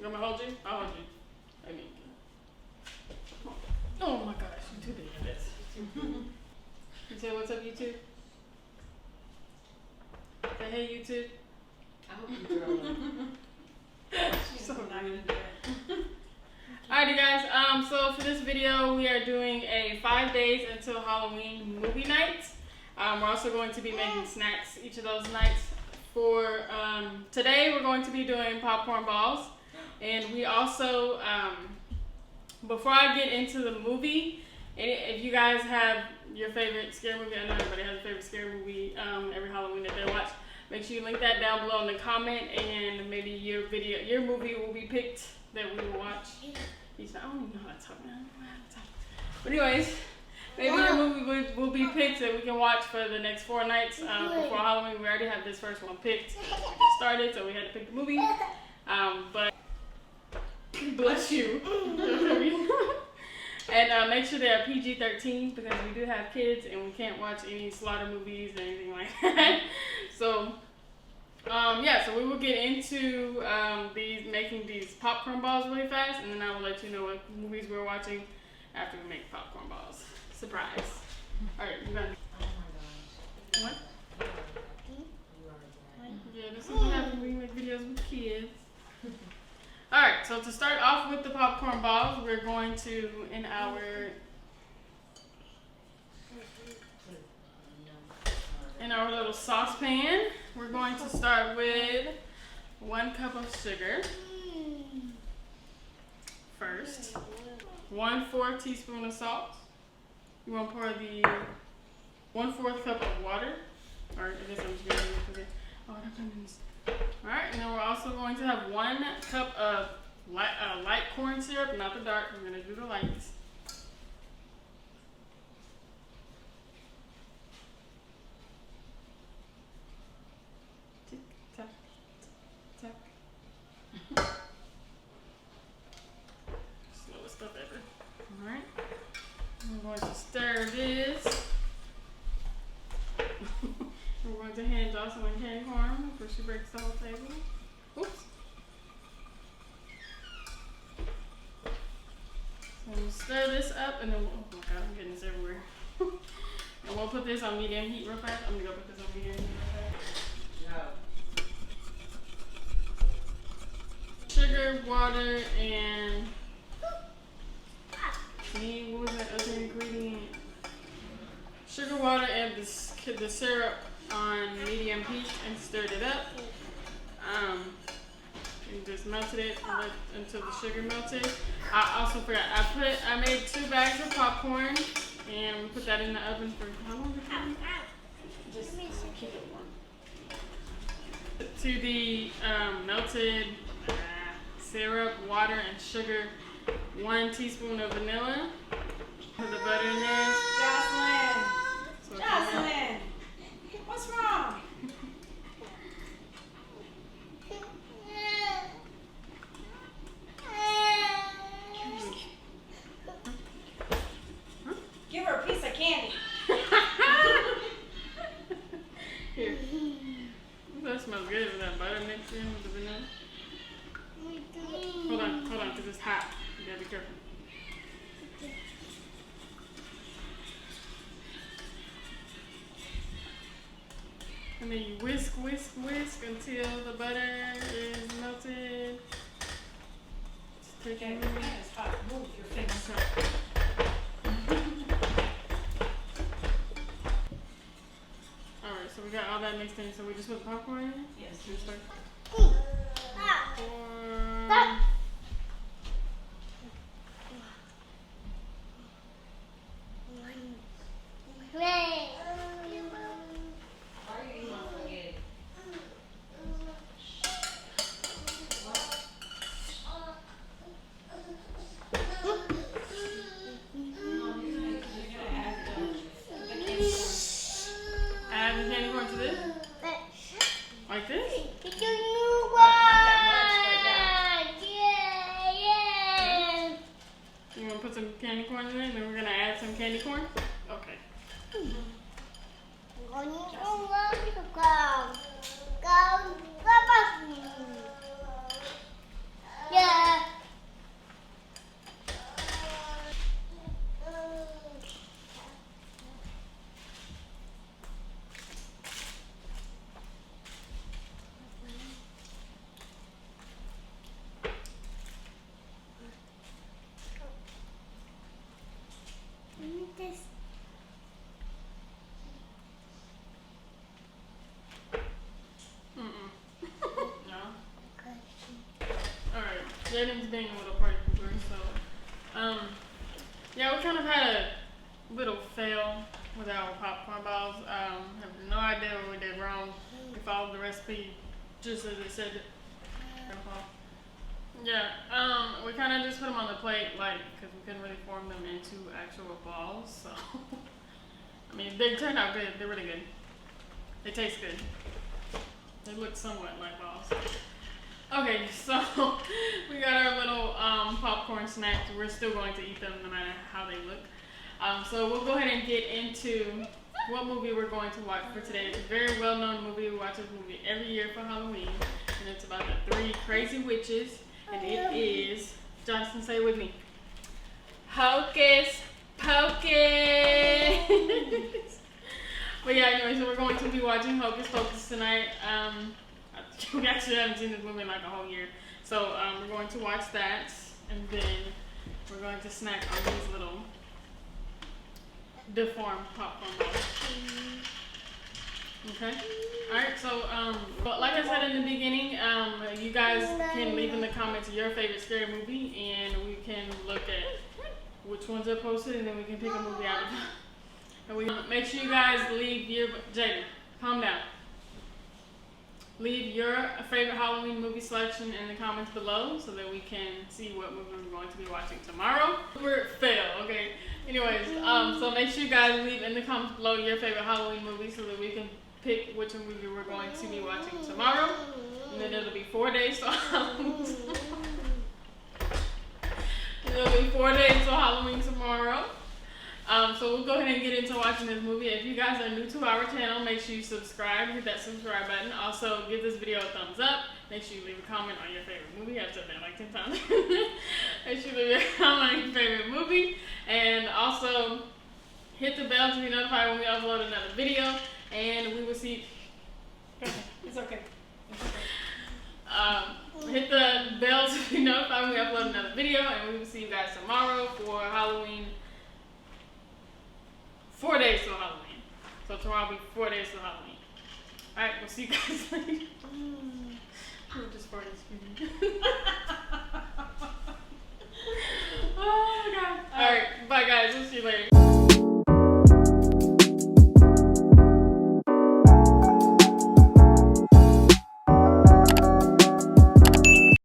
You want me to hold you? I'll hold you. I mean, oh my gosh, you too big for this. You say what's up, YouTube? Say hey, YouTube. I hope you throw them. She's so not gonna do it. Alrighty guys, so for this video we are doing a 5 days until Halloween movie night. We're also going to be making snacks each of those nights. For today we're going to be doing popcorn balls. And we also, before I get into the movie, if you guys have your favorite scary movie, I know everybody has a favorite scary movie every Halloween that they watch. Make sure you link that down below in the comment, and maybe your movie will be picked that we will watch. I don't even know how to talk now. But anyways, maybe your movie will be picked that we can watch for the next 4 nights before Halloween. We already have this first one picked. We just started, so we had to pick the movie. But bless you. And make sure they are PG-13 because we do have kids and we can't watch any slaughter movies or anything like that. So, yeah, so we will get into making these popcorn balls really fast, and then I will let you know what movies we're watching after we make popcorn balls. Surprise. Alright, you got it. Oh my gosh. What? Yeah, this is what happens when we make videos with kids. Alright, so to start off with the popcorn balls, we're going to, in our little saucepan, we're going to start with 1 cup of sugar first, 1/4 teaspoon of salt. You want to pour the 1/4 cup of water, or I guess I'm just going to forget. Oh, that comes. Alright, and then we're also going to have 1 cup of light corn syrup, not the dark. We're going to do the lights. Tick, tock, tick, tock. Slowest stuff ever. Alright. I'm going to stir this. We're going to hand Jocelyn candy corn before she breaks the whole table. Oops. So we'll stir this up and then oh my god, I'm getting this everywhere. And we'll put this on medium heat real fast. I'm gonna go put this on medium heat real fast. No. Sugar, water, and what was that other ingredient? Sugar, water, and the syrup on medium heat and stirred it up. And just melted it until the sugar melted. I also forgot, I made 2 bags of popcorn and we put that in the oven for how long? Just keep it warm. To the melted syrup, water, and sugar, 1 teaspoon of vanilla. Put the butter in there. Jocelyn! Jocelyn! What's wrong? Give her a piece of candy. Here. That smells good with that butter mixed in with the vanilla. Hold on, because it's hot. You gotta be careful. And then you whisk until the butter is melted. Just take Okay, it. it's hot. Move your face. Okay. Alright, so we got all that mixed in, so we just put the popcorn in? Yes. Should we start? Stop. Add the candy corn to this? Like this? Jaden's being a little party pooper, so yeah, we kind of had a little fail with our popcorn balls. Have no idea what we did wrong. We followed the recipe just as it said. Yeah, we kind of just put them on the plate, like, because we couldn't really form them into actual balls. So, I mean, they turned out good. They're really good. They taste good. They look somewhat like balls. Okay, so we got our little popcorn snacks. We're still going to eat them no matter how they look. So we'll go ahead and get into what movie we're going to watch for today. It's a very well-known movie. We watch this movie every year for Halloween, and it's about the 3 crazy witches, and it is, Johnson, say it with me, Hocus Pocus. But yeah, anyway, so we're going to be watching Hocus Pocus tonight. We actually haven't seen this movie in like a whole year. So we're going to watch that, and then we're going to snack on these little deformed popcorn balls. Okay. Alright, so but like I said in the beginning, you guys can leave in the comments your favorite scary movie, and we can look at which ones are posted, and then we can pick a movie out of them. And we make sure you guys leave your Jaden, calm down. Leave your favorite Halloween movie selection in the comments below so that we can see what movie we're going to be watching tomorrow. We're fail, okay? Anyways, so make sure you guys leave in the comments below your favorite Halloween movie so that we can pick which movie we're going to be watching tomorrow. And then it'll be 4 days till Halloween. It'll be 4 days till Halloween tomorrow. So we'll go ahead and get into watching this movie. If you guys are new to our channel, make sure you subscribe, hit that subscribe button. Also, give this video a thumbs up. Make sure you leave a comment on your favorite movie. I've said that like 10 times. Make sure you leave a comment on your favorite movie. And also, hit the bell to be notified when we upload another video. And we will see... It's okay. Hit the bell to be notified when we upload another video. And we will see you guys tomorrow for Halloween. 4 days till Halloween. So tomorrow will be 4 days till Halloween. Alright, we'll see you guys later. We're just farting, excuse me. Oh my god. Alright, bye guys. We'll see you later.